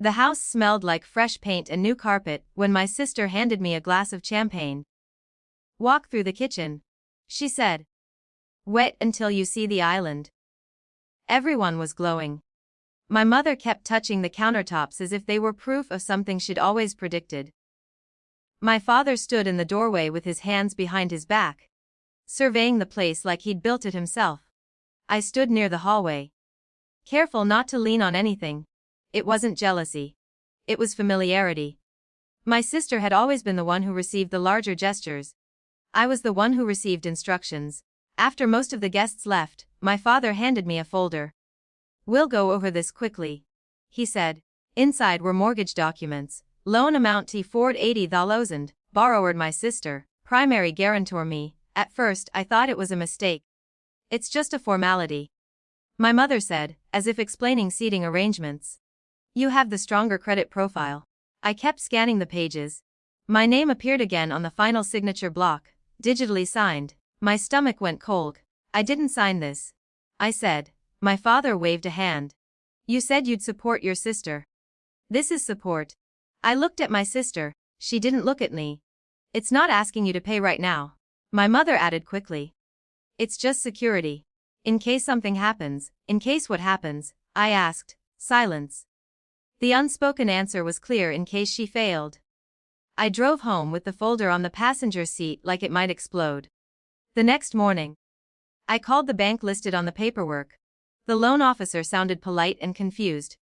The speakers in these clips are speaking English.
The house smelled like fresh paint and new carpet when my sister handed me a glass of champagne. "Walk through the kitchen," she said. "Wait until you see the island." Everyone was glowing. My mother kept touching the countertops as if they were proof of something she'd always predicted. My father stood in the doorway with his hands behind his back, surveying the place like he'd built it himself. I stood near the hallway, careful not to lean on anything. It wasn't jealousy. It was familiarity. My sister had always been the one who received the larger gestures. I was the one who received instructions. After most of the guests left, my father handed me a folder. "We'll go over this quickly," he said. Inside were mortgage documents. Loan amount $480,000, borrower my sister, primary guarantor me. At first I thought it was a mistake. "It's just a formality," my mother said, as if explaining seating arrangements. "You have the stronger credit profile." I kept scanning the pages. My name appeared again on the final signature block, digitally signed. My stomach went cold. "I didn't sign this," I said. My father waved a hand. "You said you'd support your sister." "This is support." I looked at my sister. She didn't look at me. "It's not asking you to pay right now," my mother added quickly. "It's just security. In case something happens." "In case what happens?" I asked. Silence. The unspoken answer was clear: in case she failed. I drove home with the folder on the passenger seat like it might explode. The next morning, I called the bank listed on the paperwork. The loan officer sounded polite and confused.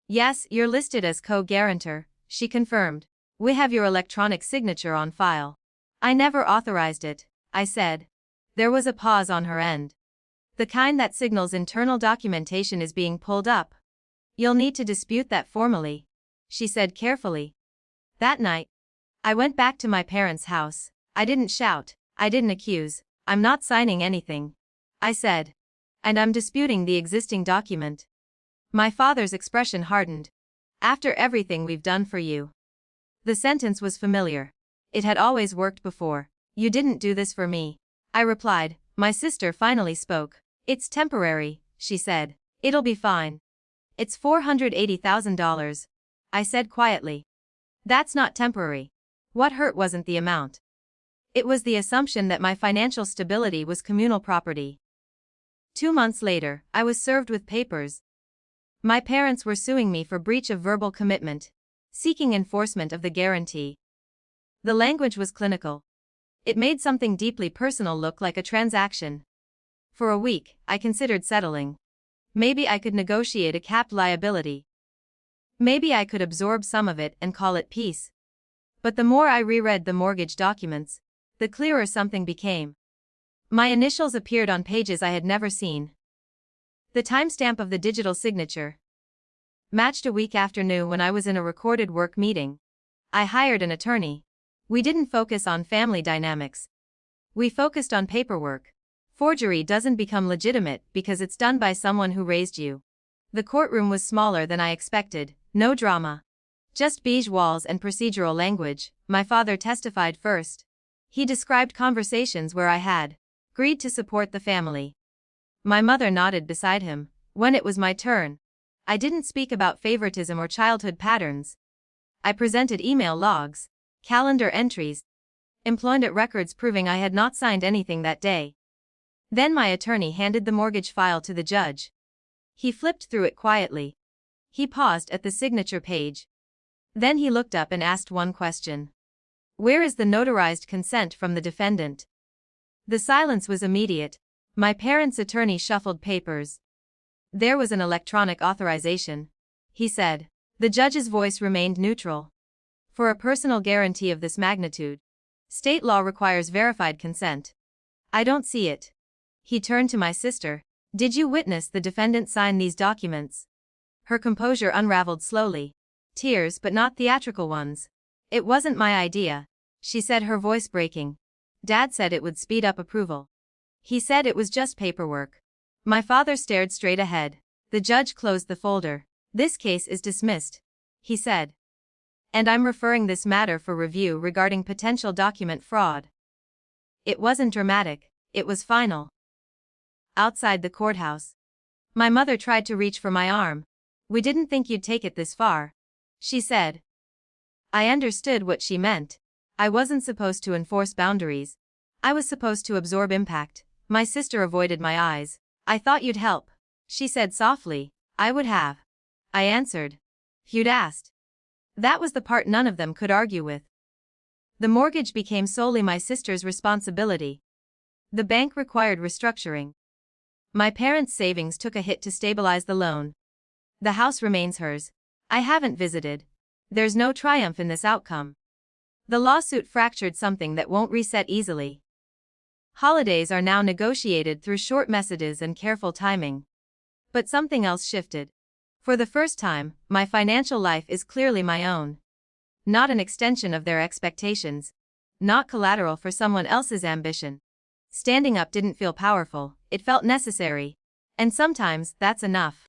"Yes, you're listed as co-guarantor," she confirmed. "We have your electronic signature on file." "I never authorized it," I said. There was a pause on her end. "The kind that signals internal documentation is being pulled up. You'll need to dispute that formally," she said carefully. That night, I went back to my parents' house. I didn't shout. I didn't accuse. "I'm not signing anything," I said. "And I'm disputing the existing document." My father's expression hardened. "After everything we've done for you." The sentence was familiar. It had always worked before. "You didn't do this for me," I replied. My sister finally spoke. "It's temporary," she said. "It'll be fine." "It's $480,000, I said quietly. "That's not temporary." What hurt wasn't the amount. It was the assumption that my financial stability was communal property. 2 months later, I was served with papers. My parents were suing me for breach of verbal commitment, seeking enforcement of the guarantee. The language was clinical. It made something deeply personal look like a transaction. For a week, I considered settling. Maybe I could negotiate a capped liability. Maybe I could absorb some of it and call it peace. But the more I reread the mortgage documents, the clearer something became. My initials appeared on pages I had never seen. The timestamp of the digital signature matched a week afternoon when I was in a recorded work meeting. I hired an attorney. We didn't focus on family dynamics. We focused on paperwork. Forgery doesn't become legitimate because it's done by someone who raised you. The courtroom was smaller than I expected, no drama. Just beige walls and procedural language. My father testified first. He described conversations where I had agreed to support the family. My mother nodded beside him. When it was my turn, I didn't speak about favoritism or childhood patterns. I presented email logs, calendar entries, employment records proving I had not signed anything that day. Then my attorney handed the mortgage file to the judge. He flipped through it quietly. He paused at the signature page. Then he looked up and asked one question. "Where is the notarized consent from the defendant?" The silence was immediate. My parents' attorney shuffled papers. "There was an electronic authorization," he said. The judge's voice remained neutral. "For a personal guarantee of this magnitude, state law requires verified consent. I don't see it." He turned to my sister. "Did you witness the defendant sign these documents?" Her composure unraveled slowly. Tears, but not theatrical ones. "It wasn't my idea," she said, her voice breaking. "Dad said it would speed up approval. He said it was just paperwork." My father stared straight ahead. The judge closed the folder. "This case is dismissed," he said. "And I'm referring this matter for review regarding potential document fraud." It wasn't dramatic. It was final. Outside the courthouse, my mother tried to reach for my arm. "We didn't think you'd take it this far," she said. I understood what she meant. I wasn't supposed to enforce boundaries. I was supposed to absorb impact. My sister avoided my eyes. I thought you'd help, she said softly. I would have, I answered. If you'd asked. That was the part none of them could argue with. The mortgage became solely my sister's responsibility. The bank required restructuring. My parents' savings took a hit to stabilize the loan. The house remains hers. I haven't visited. There's no triumph in this outcome. The lawsuit fractured something that won't reset easily. Holidays are now negotiated through short messages and careful timing. But something else shifted. For the first time, my financial life is clearly my own. Not an extension of their expectations. Not collateral for someone else's ambition. Standing up didn't feel powerful, it felt necessary. And sometimes, that's enough.